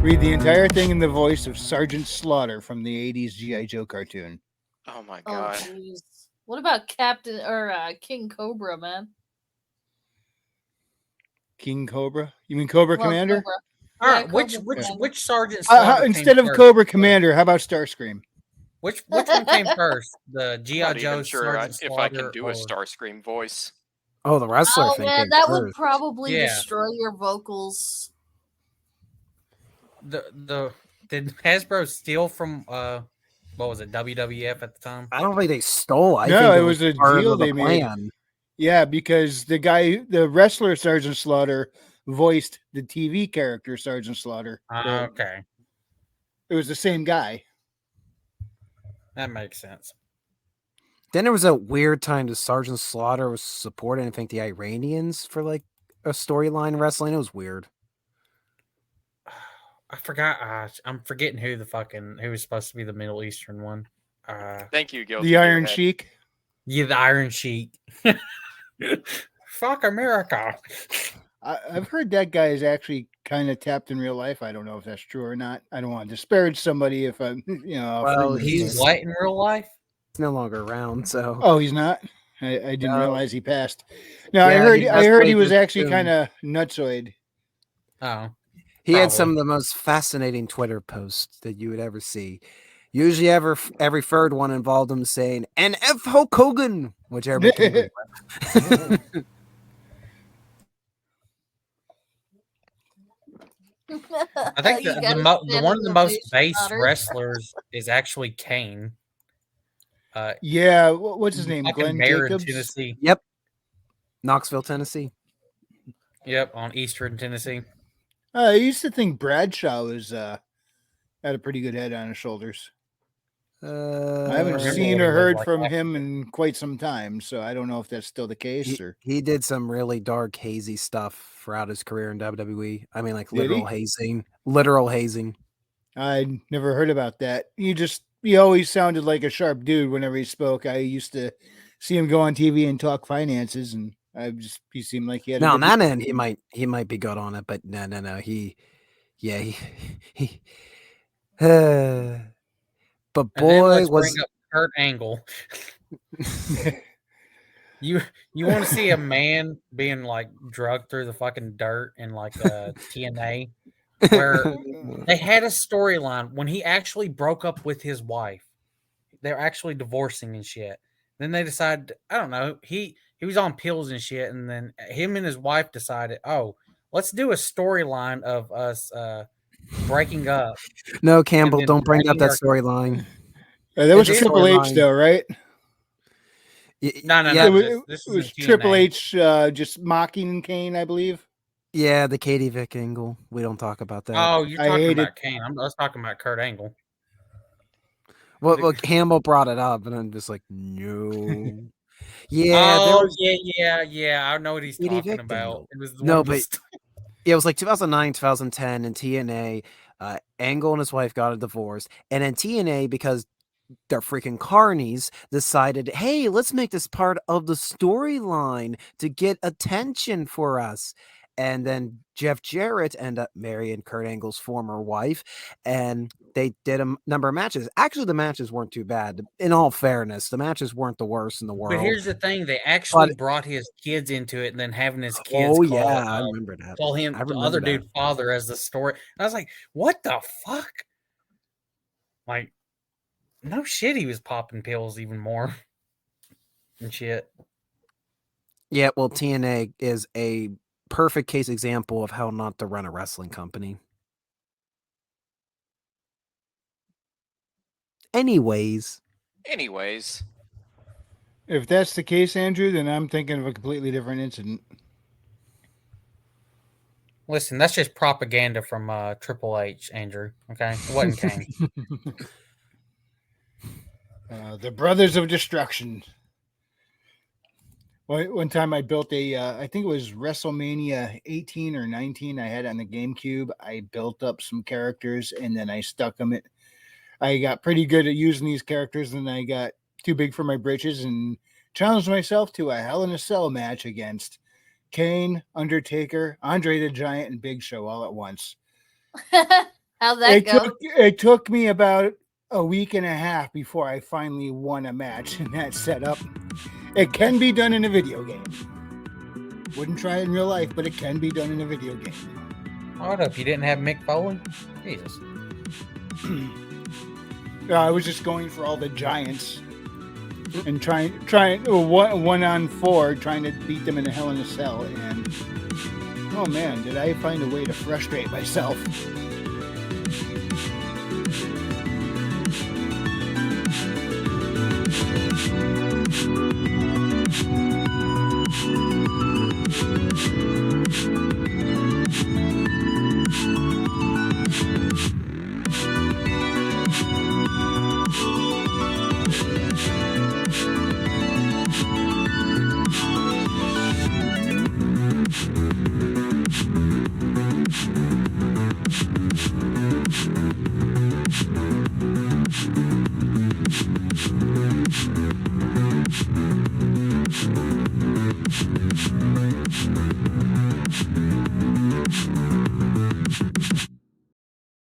Read the entire thing in the voice of Sergeant Slaughter from the 80s G.I. Joe cartoon. Oh my Oh god. jeez. What about Captain or King Cobra, man? King Cobra? You mean Cobra Well, Commander? Cobra. All Yeah, right, which Cobra which Commander. which Sergeant Slaughter came Instead of first? Cobra Commander, how about Starscream? Which one came first? The I'm GI not Joe even sure Sergeant if I can Slaughter do or a Starscream voice. Oh, the wrestler Oh thing man, came that would first. probably Yeah. destroy your vocals. the did Hasbro steal from what was it, WWF at the time? I don't think they stole. I No, think it was a part deal of the they made. plan. Yeah, because the wrestler Sergeant Slaughter voiced the TV character Sergeant Slaughter. Okay, It was the same guy. that makes sense. Then there was a weird time that Sergeant Slaughter was supporting, I think, the Iranians for like a storyline wrestling. It was weird. I forgot. I'm forgetting who was supposed to be the Middle Eastern one. Thank you, Guilty. The Iron Gearhead. Sheik. Yeah, the Iron Sheik. Fuck America. I've heard that guy is actually kind of tapped in real life. I don't know if that's true or not. I don't want to disparage somebody if I'm, Well, offering he's- this. He's what in real life? He's no longer around, so Oh, he's not. I didn't No. realize he passed. No, Yeah, I he heard he passed was away actually soon. kind of nutsoid. Oh, he had some Probably. of the most fascinating Twitter posts that you would ever see. Usually, every third one involved him saying "and F Hulk Hogan," which everybody can agree with. I think You the gotta stand one of in the the most face, base Otter. wrestlers is actually Kane. Yeah, what's his name? Fucking Glenn mayor in Jacobs. Tennessee. Yep, Knoxville, Tennessee. Yep, on Eastern Tennessee. I used to think Bradshaw was had a pretty good head on his shoulders. I haven't remember seen what he or looked heard like from after him in quite some time, so I don't know if that's still the case. He, Or he did some really dark, hazy stuff throughout his career in WWE. I mean, like Did he? literal hazing. Literal hazing. I never heard about that. He always sounded like a sharp dude whenever he spoke. I used to see him go on TV and talk finances, and he seemed like he had. Now a on good that end, he might be good on it, but no. He but And then boy let's was bring up Kurt Angle. You want to see a man being like drugged through the fucking dirt in like TNA, where they had a storyline when he actually broke up with his wife. They're actually divorcing and shit. Then they decided, I don't know, he was on pills and shit, and then him and his wife decided, oh, let's do a storyline of us breaking up. no Campbell. then Don't bring up bringing that our- storyline. That was It is Triple H, storyline. though, right? No, Yeah, It was, this it was is in Triple TNA. H just mocking Kane, I believe. yeah, the Katie Vick angle. We don't talk about that. Oh, you're I talking hated- about Kane. I was talking about Kurt Angle. Well, Campbell brought it up, and I'm just like, no. Yeah, there Oh, was yeah. I know what he's Katie talking Vick about. angle. It was No, one of the but it was like 2009, 2010 in TNA. Angle and his wife got a divorce, and then TNA, because they're freaking carnies, decided, hey, let's make this part of the storyline to get attention for us. And then Jeff Jarrett ended up marrying Kurt Angle's former wife, and they did a number of matches. Actually, the matches weren't too bad. In all fairness, the matches weren't the worst in the world. But here's the thing: they actually But- brought his kids into it, and then having his kids oh call, yeah, I remember that. call him I the remember other that. dude father as the story. And I was like, what the fuck? Like, no shit, he was popping pills even more and shit. Yeah, well, TNA is a perfect case example of how not to run a wrestling company. Anyways, If that's the case, Andrew, then I'm thinking of a completely different incident. Listen, that's just propaganda from Triple H, Andrew. Okay, it wasn't Kane. The Brothers of Destruction. One time I built I think it was WrestleMania 18 or 19 I had on the GameCube. I built up some characters and then I stuck them in. I got pretty good at using these characters and I got too big for my britches and challenged myself to a Hell in a Cell match against Kane, Undertaker, Andre the Giant, and Big Show all at once. How'd that go? It took me about a week and a half before I finally won a match in that setup. It can be done in a video game. Wouldn't try it in real life, but it can be done in a video game. Hold up, you didn't have Mick Foley? Jesus. I was just going for all the giants and trying 1-on-4, trying to beat them in a Hell in a Cell. And oh man, did I find a way to frustrate myself?